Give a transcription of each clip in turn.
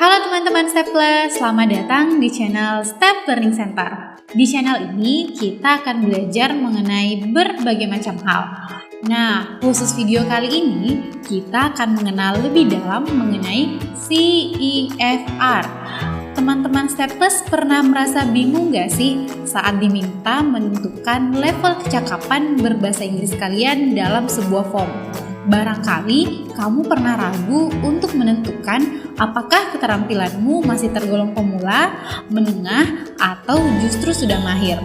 Halo teman-teman Steples, selamat datang di channel Step Learning Center. Di channel ini kita akan belajar mengenai berbagai macam hal. Nah, khusus video kali ini kita akan mengenal lebih dalam mengenai CEFR. Teman-teman Steples pernah merasa bingung gak sih saat diminta menentukan level kecakapan berbahasa Inggris kalian dalam sebuah form? Barangkali kamu pernah ragu untuk menentukan apakah keterampilanmu masih tergolong pemula, menengah, atau justru sudah mahir.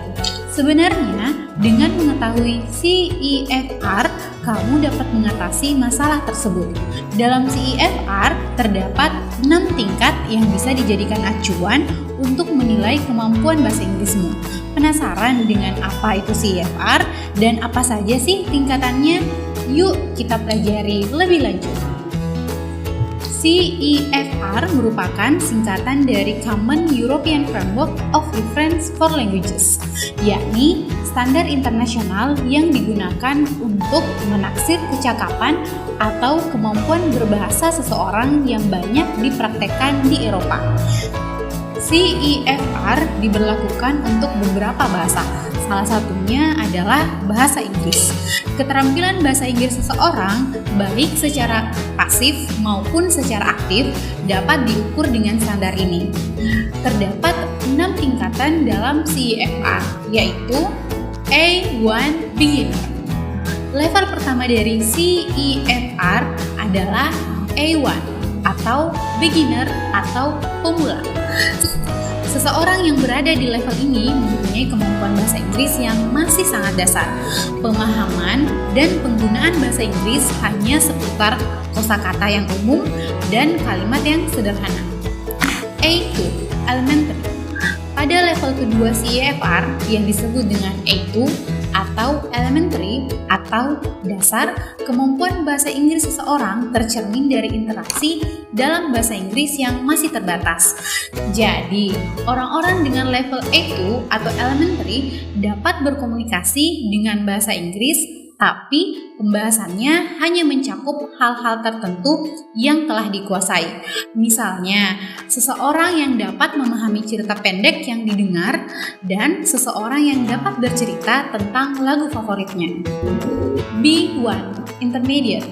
Sebenarnya, dengan mengetahui CEFR, kamu dapat mengatasi masalah tersebut. Dalam CEFR, terdapat 6 tingkat yang bisa dijadikan acuan untuk menilai kemampuan bahasa Inggrismu. Penasaran dengan apa itu CEFR dan apa saja sih tingkatannya? Yuk kita pelajari lebih lanjut. CEFR merupakan singkatan dari Common European Framework of Reference for Languages, yakni standar internasional yang digunakan untuk menaksir kecakapan atau kemampuan berbahasa seseorang yang banyak dipraktekkan di Eropa. CEFR diberlakukan untuk beberapa bahasa, salah satunya adalah bahasa Inggris. Keterampilan bahasa Inggris seseorang, baik secara pasif maupun secara aktif, dapat diukur dengan standar ini. Terdapat 6 tingkatan dalam CEFR, yaitu A1 Beginner. Level pertama dari CEFR adalah A1 atau Beginner atau pemula. Seseorang yang berada di level ini mempunyai kemampuan bahasa Inggris yang masih sangat dasar. Pemahaman dan penggunaan bahasa Inggris hanya seputar kosakata yang umum dan kalimat yang sederhana. A2 Elementary. Pada level kedua CEFR yang disebut dengan A2 atau elementary atau dasar, kemampuan bahasa Inggris seseorang tercermin dari interaksi dalam bahasa Inggris yang masih terbatas. Jadi, orang-orang dengan level A2 atau elementary dapat berkomunikasi dengan bahasa Inggris, tapi pembahasannya hanya mencakup hal-hal tertentu yang telah dikuasai. Misalnya, seseorang yang dapat memahami cerita pendek yang didengar dan seseorang yang dapat bercerita tentang lagu favoritnya. B1 Intermediate.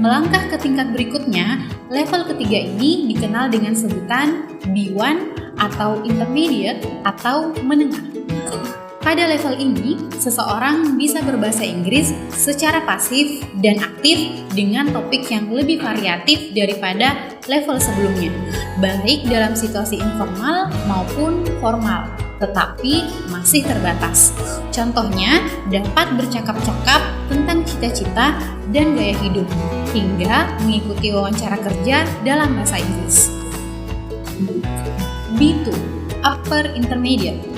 Melangkah ke tingkat berikutnya, level ketiga ini dikenal dengan sebutan B1 atau Intermediate atau menengah. Pada level ini, seseorang bisa berbahasa Inggris secara pasif dan aktif dengan topik yang lebih variatif daripada level sebelumnya, baik dalam situasi informal maupun formal, tetapi masih terbatas. Contohnya, dapat bercakap-cakap tentang cita-cita dan gaya hidup, hingga mengikuti wawancara kerja dalam bahasa Inggris. B2 Upper Intermediate.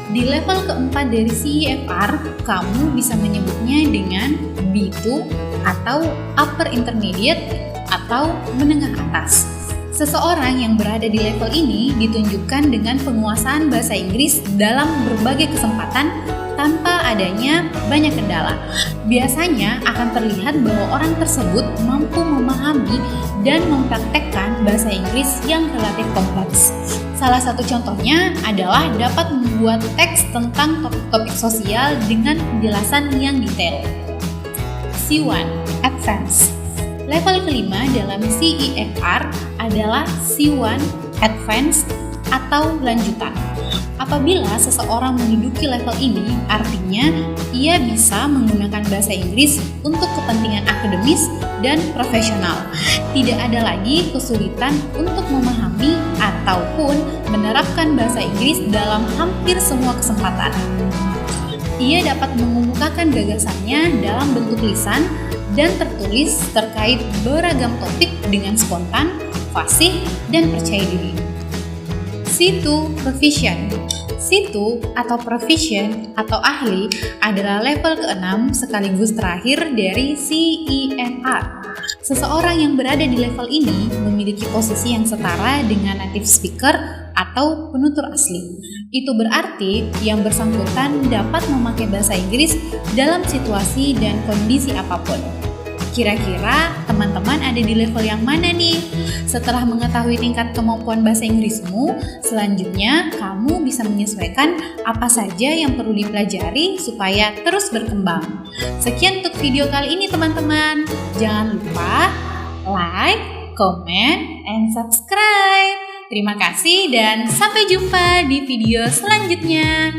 Di level keempat dari CEFR, kamu bisa menyebutnya dengan B2 atau Upper Intermediate atau menengah atas. Seseorang yang berada di level ini ditunjukkan dengan penguasaan bahasa Inggris dalam berbagai kesempatan tanpa adanya banyak kendala. Biasanya akan terlihat bahwa orang tersebut mampu memahami dan mempraktekkan bahasa Inggris yang relatif kompleks. Salah satu contohnya adalah dapat membuat teks tentang topik-topik sosial dengan penjelasan yang detail. C1 Advanced. Level kelima dalam CEFR adalah C1 Advanced atau lanjutan. Apabila seseorang menduduki level ini, artinya ia bisa menggunakan bahasa Inggris untuk kepentingan akademis dan profesional. Tidak ada lagi kesulitan untuk memahami ataupun menerapkan bahasa Inggris dalam hampir semua kesempatan. Ia dapat mengemukakan gagasannya dalam bentuk lisan dan tertulis terkait beragam topik dengan spontan, fasih, dan percaya diri. C2 Proficient. C2 atau Proficient atau ahli adalah level ke-6 sekaligus terakhir dari CEFR. Seseorang yang berada di level ini memiliki posisi yang setara dengan native speaker atau penutur asli. Itu berarti yang bersangkutan dapat memakai bahasa Inggris dalam situasi dan kondisi apapun. Kira-kira teman-teman ada di level yang mana nih? Setelah mengetahui tingkat kemampuan bahasa Inggrismu, selanjutnya kamu bisa menyesuaikan apa saja yang perlu dipelajari supaya terus berkembang. Sekian untuk video kali ini teman-teman. Jangan lupa like, comment, and subscribe. Terima kasih dan sampai jumpa di video selanjutnya.